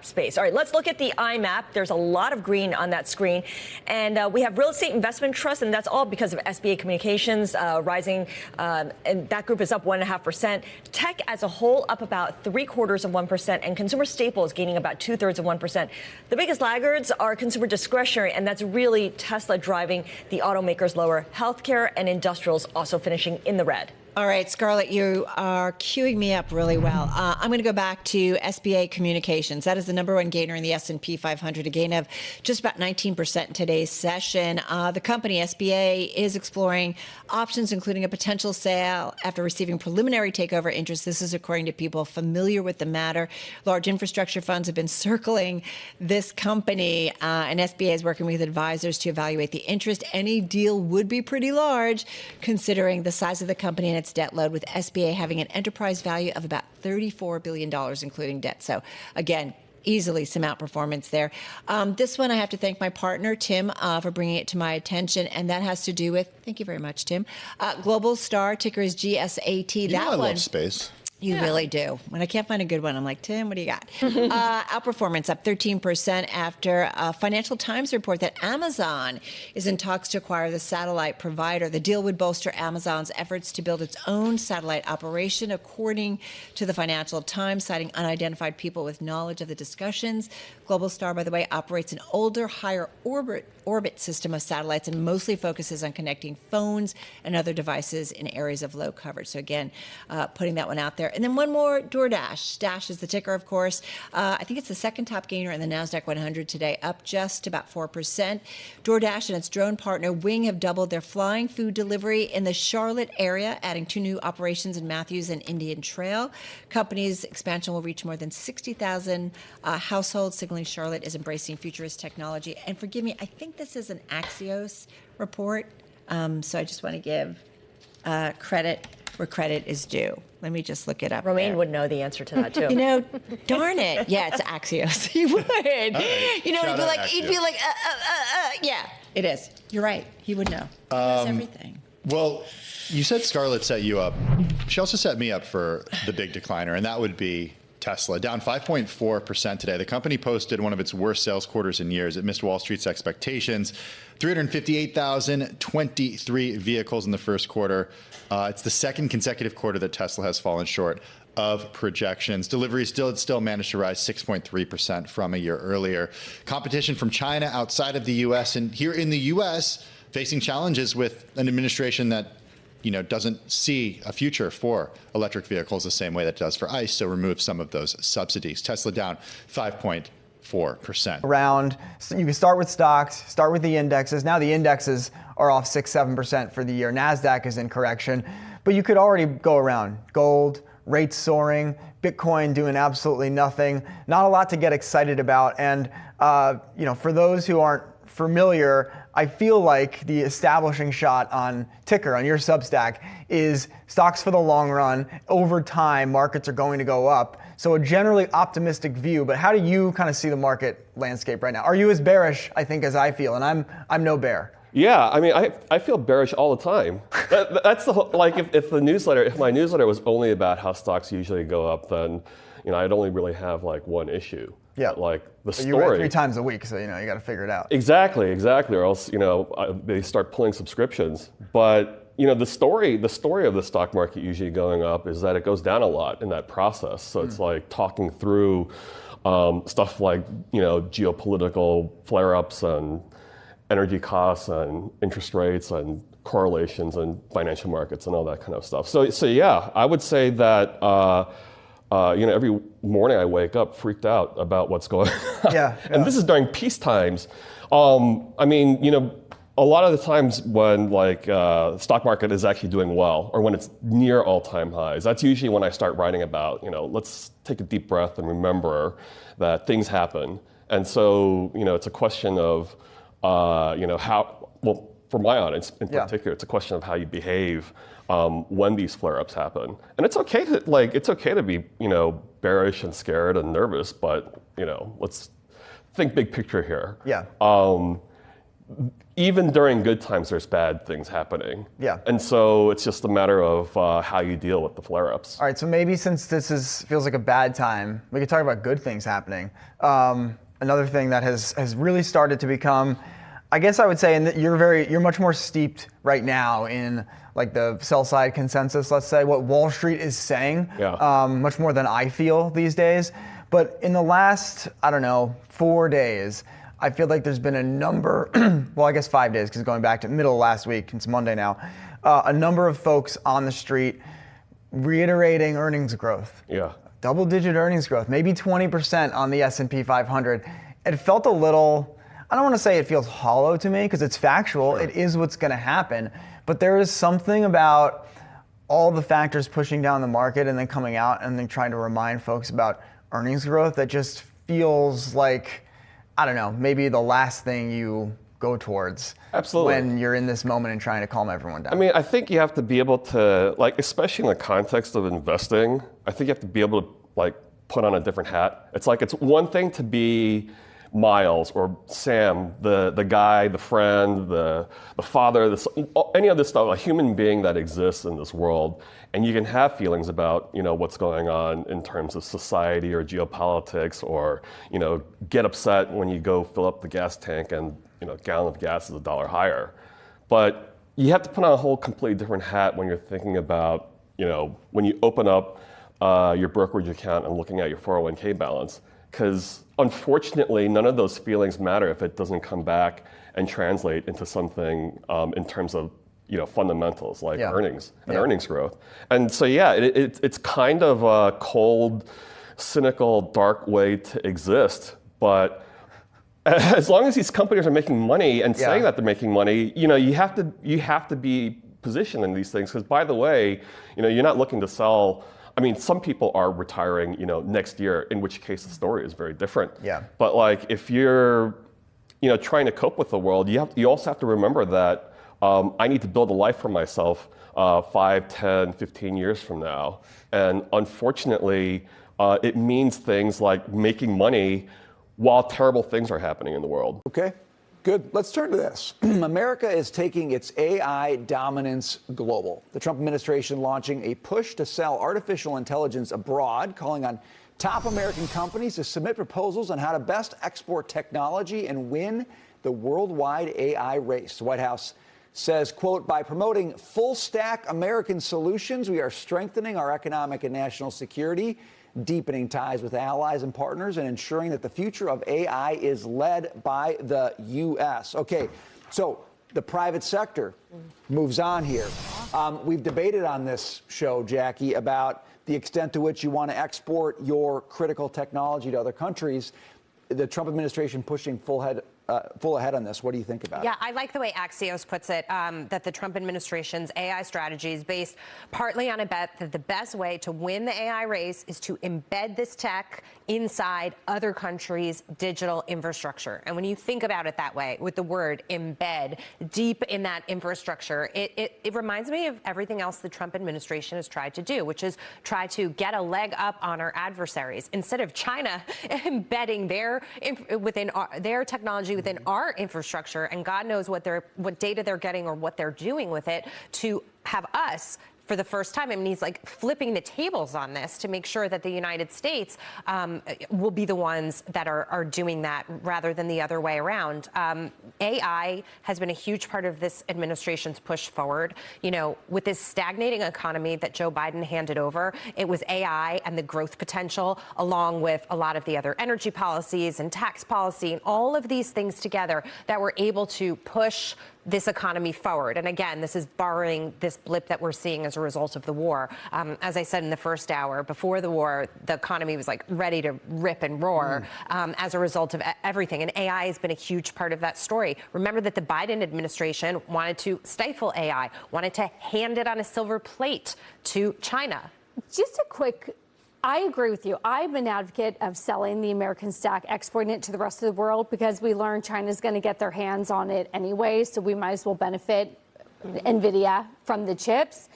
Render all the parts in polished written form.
space. All right, let's look at the IMAP. There's a lot of green on that screen. And we have real estate investment trust, and that's all because of SBA Communications rising. And that group is up 1.5%. Tech as a whole up about 0.75%, and consumer staples gaining about 2/3 of 1%. The biggest laggards are consumer discretionary, and that's really Tesla driving the automakers lower. Healthcare and industrials also finishing in the red. All right, Scarlett, you are queuing me up really well. I'm going to go back to SBA Communications. That is the number one gainer in the S&P 500, a gain of just about 19% in today's session. The company, SBA, is exploring options, including a potential sale after receiving preliminary takeover interest. This is according to people familiar with the matter. Large infrastructure funds have been circling this company, and SBA is working with advisors to evaluate the interest. Any deal would be pretty large, considering the size of the company and its debt load, with SBA having an enterprise value of about $34 billion, including debt. So again, easily some outperformance there. This one, I have to thank my partner, Tim, for bringing it to my attention. And that has to do with, thank you very much, Tim, Global Star, ticker is GSAT. That one. I love space. You really do. When I can't find a good one, I'm like, Tim, what do you got? Outperformance up 13% after a Financial Times report that Amazon is in talks to acquire the satellite provider. The deal would bolster Amazon's efforts to build its own satellite operation, according to the Financial Times, citing unidentified people with knowledge of the discussions. Global Star, by the way, operates an older, higher orbit system of satellites and mostly focuses on connecting phones and other devices in areas of low coverage. So again, putting that one out there. And then one more, DoorDash. Dash is the ticker, of course. I think it's the second top gainer in the NASDAQ 100 today, up just about 4%. DoorDash and its drone partner Wing have doubled their flying food delivery in the Charlotte area, adding 2 new operations in Matthews and Indian Trail. Company's expansion will reach more than 60,000 households, signaling Charlotte is embracing futurist technology. And forgive me, I think this is an Axios report, so I just want to give credit where credit is due. Let me just look it up. Romaine would know the answer to that, too. You know, darn it. Yeah, it's Axios. He would. Right. You know, he'd be like, yeah, it is. You're right. He would know. He knows everything. Well, you said Scarlett set you up. She also set me up for the big decliner, and that would be Tesla, down 5.4% today. The company posted one of its worst sales quarters in years. It missed Wall Street's expectations. 358,023 vehicles in the first quarter. It's the second consecutive quarter that Tesla has fallen short of projections. Deliveries still managed to rise 6.3% from a year earlier. Competition from China outside of the U.S. and here in the U.S. facing challenges with an administration that doesn't see a future for electric vehicles the same way that it does for ICE, so remove some of those subsidies. Tesla down 5.4%. So you can start with stocks, start with the indexes. Now the indexes are off 6-7% for the year. NASDAQ is in correction, but you could already go around. Gold, rates soaring, Bitcoin doing absolutely nothing. Not a lot to get excited about. And for those who aren't familiar, I feel like the establishing shot on Ticker, on your Substack, is stocks for the long run. Over time, markets are going to go up. So a generally optimistic view, but how do you kind of see the market landscape right now? Are you as bearish, I think, as I feel? And I'm no bear. Yeah, I mean, I feel bearish all the time. That's the whole, like if my newsletter was only about how stocks usually go up, then I'd only really have like one issue. Yeah, like the story. You write 3 times a week, so you got to figure it out. Exactly, or else they start pulling subscriptions. But the story of the stock market usually going up is that it goes down a lot in that process. So it's like talking through stuff like geopolitical flare-ups and energy costs and interest rates and correlations and financial markets and all that kind of stuff. So yeah, I would say that. Every morning I wake up freaked out about what's going on. Yeah. And this is during peace times. A lot of the times when stock market is actually doing well or when it's near all-time highs, that's usually when I start writing about, let's take a deep breath and remember that things happen. And so, it's a question of, for my audience in particular, it's a question of how you behave when these flare-ups happen. And it's okay to be, bearish and scared and nervous, but, let's think big picture here. Yeah. even during good times, there's bad things happening. Yeah. And so it's just a matter of how you deal with the flare-ups. All right, so maybe since this feels like a bad time, we could talk about good things happening. Another thing that has really started to become, I guess I would say, and you're much more steeped right now in like the sell side consensus, let's say, what Wall Street is saying, much more than I feel these days. But in the last, I don't know, 4 days, I feel like there's been a number, well, I guess 5 days, because going back to middle of last week, it's Monday now, a number of folks on the street reiterating earnings growth. Yeah. Double-digit earnings growth, maybe 20% on the S&P 500. It felt a little, I don't want to say it feels hollow to me, because it's factual. Sure. It is what's going to happen. But there is something about all the factors pushing down the market and then coming out and then trying to remind folks about earnings growth that just feels like, I don't know, maybe the last thing you go towards. Absolutely. When you're in this moment and trying to calm everyone down. I mean, I think you have to be able to, like, especially in the context of investing, I think you have to be able to, like, put on a different hat. It's like, it's one thing to be Miles or Sam, the guy, the friend, the father, any of this stuff, a human being that exists in this world. And you can have feelings about, what's going on in terms of society or geopolitics, or, get upset when you go fill up the gas tank and, a gallon of gas is $1 higher. But you have to put on a whole completely different hat when you're thinking about, when you open up your brokerage account and looking at your 401k balance. Because unfortunately, none of those feelings matter if it doesn't come back and translate into something in terms of fundamentals like earnings and earnings growth. And so, it's kind of a cold, cynical, dark way to exist. But as long as these companies are making money and saying that they're making money, you have to be positioned in these things. Because by the way, you're not looking to sell. I mean, some people are retiring, next year, in which case the story is very different. Yeah. But like, if you're, trying to cope with the world, you also have to remember that I need to build a life for myself 5, 10, 15 years from now. And unfortunately, it means things like making money while terrible things are happening in the world. Okay. Good. Let's turn to this. America is taking its AI dominance global. The Trump administration launching a push to sell artificial intelligence abroad, calling on top American companies to submit proposals on how to best export technology and win the worldwide AI race. The White House says, quote, by promoting full stack American solutions, we are strengthening our economic and national security, deepening ties with allies and partners, and ensuring that the future of AI is led by the U.S. Okay, so the private sector moves on here. We've debated on this show, Jackie, about the extent to which you want to export your critical technology to other countries. The Trump administration pushing full ahead on this. What do you think about it? Yeah, I like the way Axios puts it, that the Trump administration's AI strategy is based partly on a bet that the best way to win the AI race is to embed this tech inside other countries' digital infrastructure. And when you think about it that way, with the word embed deep in that infrastructure, it reminds me of everything else the Trump administration has tried to do, which is try to get a leg up on our adversaries. Instead of China embedding their technology within our infrastructure, and God knows what data they're getting or what they're doing with it, to have us, for the first time, I mean, he's like flipping the tables on this to make sure that the United States will be the ones that are doing that rather than the other way around. AI has been a huge part of this administration's push forward. With this stagnating economy that Joe Biden handed over, it was AI and the growth potential, along with a lot of the other energy policies and tax policy and all of these things together, that were able to push this economy forward. And again, this is barring this blip that we're seeing as a result of the war. As I said in the first hour, before the war, the economy was like ready to rip and roar as a result of everything. And AI has been a huge part of that story. Remember that the Biden administration wanted to stifle AI, wanted to hand it on a silver plate to China. Just a quick, I agree with you. I'm an advocate of selling the American stack, exporting it to the rest of the world, because we learned China's going to get their hands on it anyway, so we might as well benefit NVIDIA from the chips.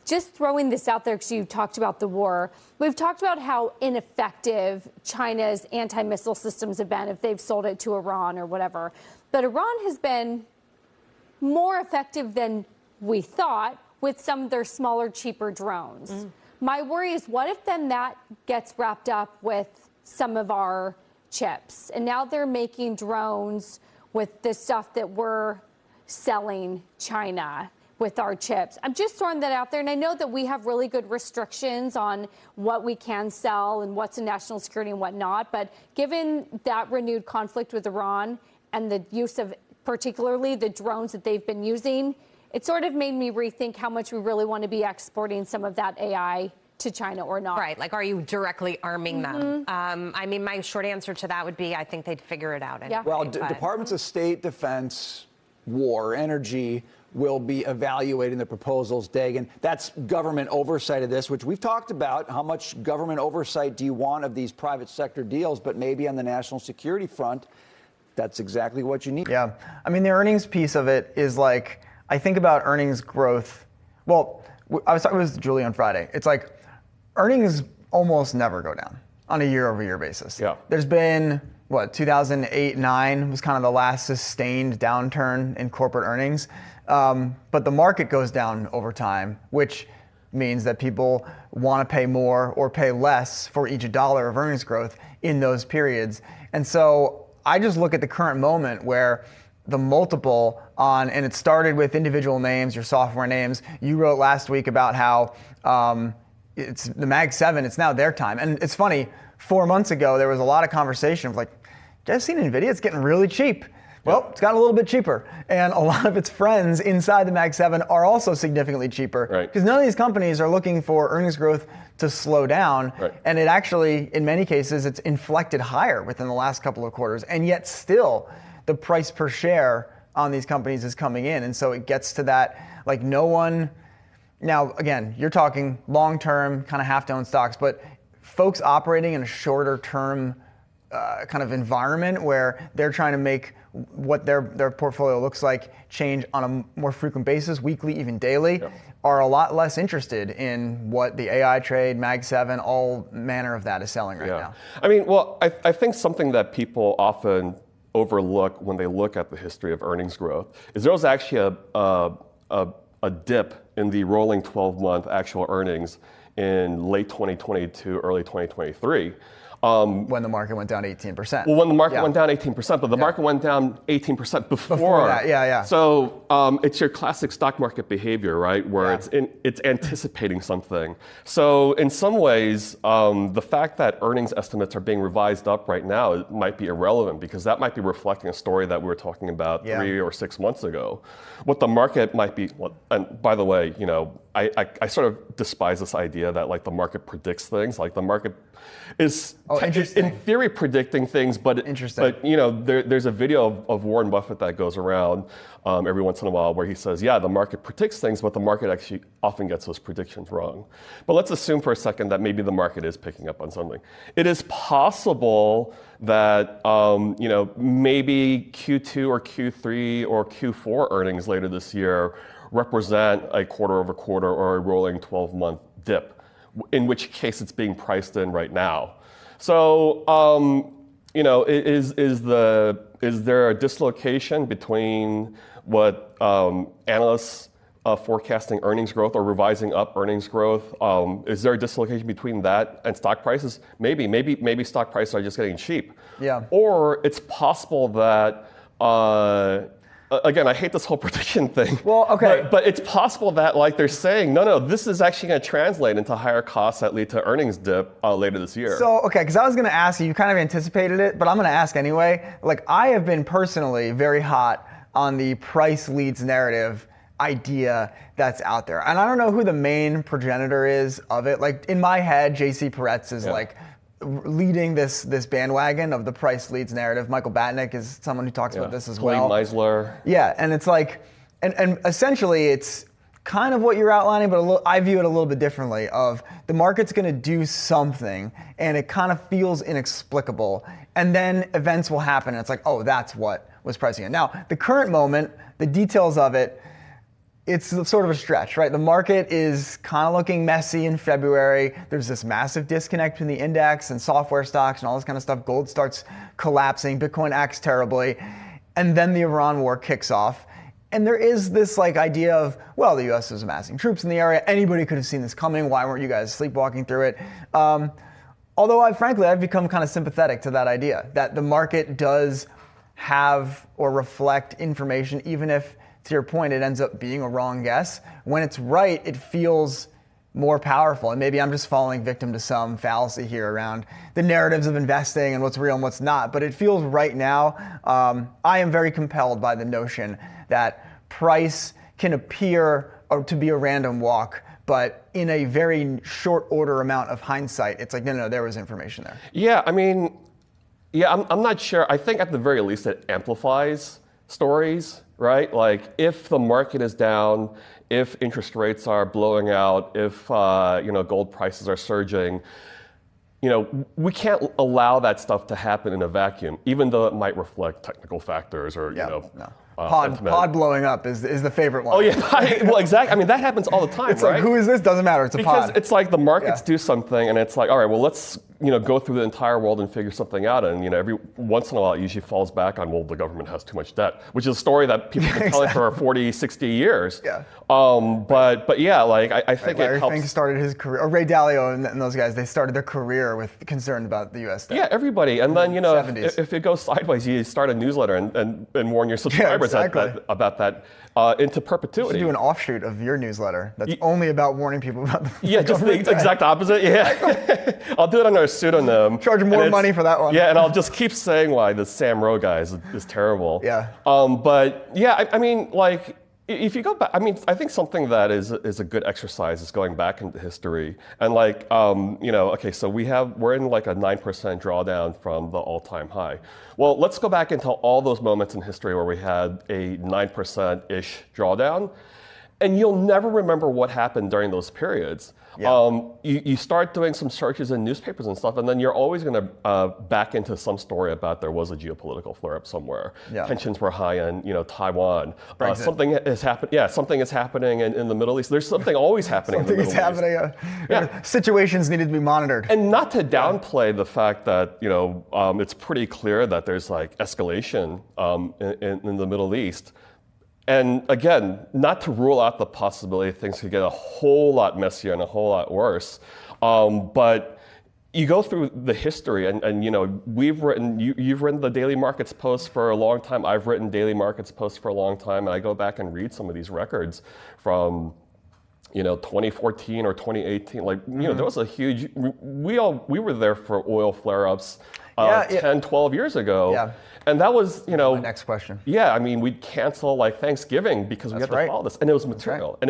just throwing this out there because you talked about the war. We've talked about how ineffective China's anti-missile systems have been if they've sold it to Iran or whatever. But Iran has been more effective than we thought with some of their smaller, cheaper drones. My worry is, what if then that gets wrapped up with some of our chips? And now they're making drones with the stuff that we're selling China with our chips. I'm just throwing that out there. And I know that we have really good restrictions on what we can sell and what's in national security and what not. But given that renewed conflict with Iran and the use of particularly the drones that they've been using, it sort of made me rethink how much we really want to be exporting some of that AI to China or not. Right, like are you directly arming them? I mean, my short answer to that would be I think they'd figure it out. Anyway, Well, Departments of State, Defense, War, Energy will be evaluating the proposals, Dagan. That's government oversight of this, which we've talked about. How much government oversight do you want of these private sector deals? But maybe on the national security front, that's exactly what you need. Yeah. I mean, the earnings piece of it is like, I think about earnings growth. Well, I was talking with Julie on Friday. It's like earnings almost never go down on a year-over-year basis. Yeah. There's been, 2008-9 was kind of the last sustained downturn in corporate earnings. But the market goes down over time, which means that people want to pay more or pay less for each dollar of earnings growth in those periods. And so I just look at the current moment where the multiple on, and it started with individual names, your software names. You wrote last week about how it's the Mag 7, it's now their time. And it's funny, 4 months ago, there was a lot of conversation of like, you guys seen NVIDIA? It's getting really cheap. Well, it's gotten a little bit cheaper. And a lot of its friends inside the Mag 7 are also significantly cheaper. Because none of these companies are looking for earnings growth to slow down. And it actually, in many cases, it's inflected higher within the last couple of quarters. And yet still, the price per share on these companies is coming in. And so it gets to that, like no one, now again, you're talking long-term, kind of half-to-own stocks, but folks operating in a shorter-term kind of environment where they're trying to make what their portfolio looks like change on a more frequent basis, weekly, even daily, are a lot less interested in what the AI trade, Mag 7, all manner of that is selling right now. I mean, well, I think something that people often overlook when they look at the history of earnings growth is there was actually a dip in the rolling 12-month actual earnings in late 2022, early 2023. When the market went down 18%. Well, when the market went down 18%, but the market went down 18% before that. So it's your classic stock market behavior, right? Where it's anticipating something. So in some ways, the fact that earnings estimates are being revised up right now it might be irrelevant because that might be reflecting a story that we were talking about 3 or 6 months ago. What the market might be, and by the way, you know, I sort of despise this idea that like the market predicts things. Like the market is in theory predicting things, but you know, there's a video of Warren Buffett that goes around every once in a while where he says, yeah, the market predicts things, but the market actually often gets those predictions wrong. But let's assume for a second that maybe the market is picking up on something. It is possible that you know, maybe Q2 or Q3 or Q4 earnings later this year represent a quarter-over-quarter or a rolling 12-month dip, in which case it's being priced in right now. So, you know, is there a dislocation between what analysts forecasting earnings growth or revising up earnings growth? Is there a dislocation between that and stock prices? Maybe stock prices are just getting cheap. Yeah. Or it's possible that. Again, I hate this whole prediction thing. Well, okay. But it's possible that, like, they're saying, no, this is actually going to translate into higher costs that lead to earnings dip later this year. So, okay, because I was going to ask you, you kind of anticipated it, but I'm going to ask anyway. Like, I have been personally very hot on the price leads narrative idea that's out there. And I don't know who the main progenitor is of it. Like, in my head, JC Peretz is like leading this bandwagon of the price leads narrative. Michael Batnick is someone who talks about this as well. Meisler. Yeah, and it's like, and essentially it's kind of what you're outlining, but I view it a little bit differently of the market's going to do something and it kind of feels inexplicable. And then events will happen and it's like, oh, that's what was pricing it. Now, the current moment, the details of it, it's sort of a stretch, right? The market is kind of looking messy in February. There's this massive disconnect between the index and software stocks and all this kind of stuff. Gold starts collapsing. Bitcoin acts terribly. And then the Iran war kicks off. And there is this like idea of, well, the U.S. is amassing troops in the area. Anybody could have seen this coming. Why weren't you guys sleepwalking through it? Although I've become kind of sympathetic to that idea that the market does have or reflect information, even if, to your point, it ends up being a wrong guess. When it's right, it feels more powerful. And maybe I'm just falling victim to some fallacy here around the narratives of investing and what's real and what's not. But it feels right now, I am very compelled by the notion that price can appear to be a random walk, but in a very short order amount of hindsight, it's like, no, there was information there. Yeah, I mean, I'm not sure. I think at the very least it amplifies stories, right? Like if the market is down, if interest rates are blowing out, if gold prices are surging, we can't allow that stuff to happen in a vacuum, even though it might reflect technical factors or Pod blowing up is the favorite one. Oh yeah, well exactly. I mean that happens all the time, it's right? Like, who is this? Doesn't matter. It's a pod. Because it's like the markets do something, and it's like, all right, well let's go through the entire world and figure something out. And every once in a while, it usually falls back on, well, the government has too much debt, which is a story that people have been telling for 40, 60 years. Yeah. But yeah, like I think Larry it helps. Fink started his career, or Ray Dalio and those guys. They started their career with concern about the U.S. debt. Yeah, everybody. And then 70s. if it goes sideways, you start a newsletter and warn your subscribers about that into perpetuity. You should do an offshoot of your newsletter that's only about warning people about the just the exact opposite. Yeah, I'll do it under a pseudonym. Charge more money for that one. Yeah, and I'll just keep saying why the Sam Rowe guy is terrible. Yeah. But yeah, I mean, like, if you go back, I mean, I think something that is a good exercise is going back into history and like, okay, so we're in like a 9% drawdown from the all-time high. Well, let's go back into all those moments in history where we had a 9%-ish drawdown, and you'll never remember what happened during those periods. Yeah. You start doing some searches in newspapers and stuff, and then you're always going to back into some story about there was a geopolitical flare-up somewhere. Yeah. Tensions were high in Taiwan. Something is happening. Yeah, something is happening in the Middle East. There's something always happening in the Middle East. Something is happening. Yeah. Situations needed to be monitored. And not to downplay the fact that it's pretty clear that there's like escalation in the Middle East. And again, not to rule out the possibility things could get a whole lot messier and a whole lot worse, but you go through the history, and you've written the Daily Markets Post for a long time. I've written Daily Markets Posts for a long time, and I go back and read some of these records from 2014 or 2018. Like there was a huge. We were there for oil flare-ups 10, 12 years ago. Yeah. And that was, my next question. Yeah, I mean, we'd cancel like Thanksgiving because we had to follow this, and it was material, and it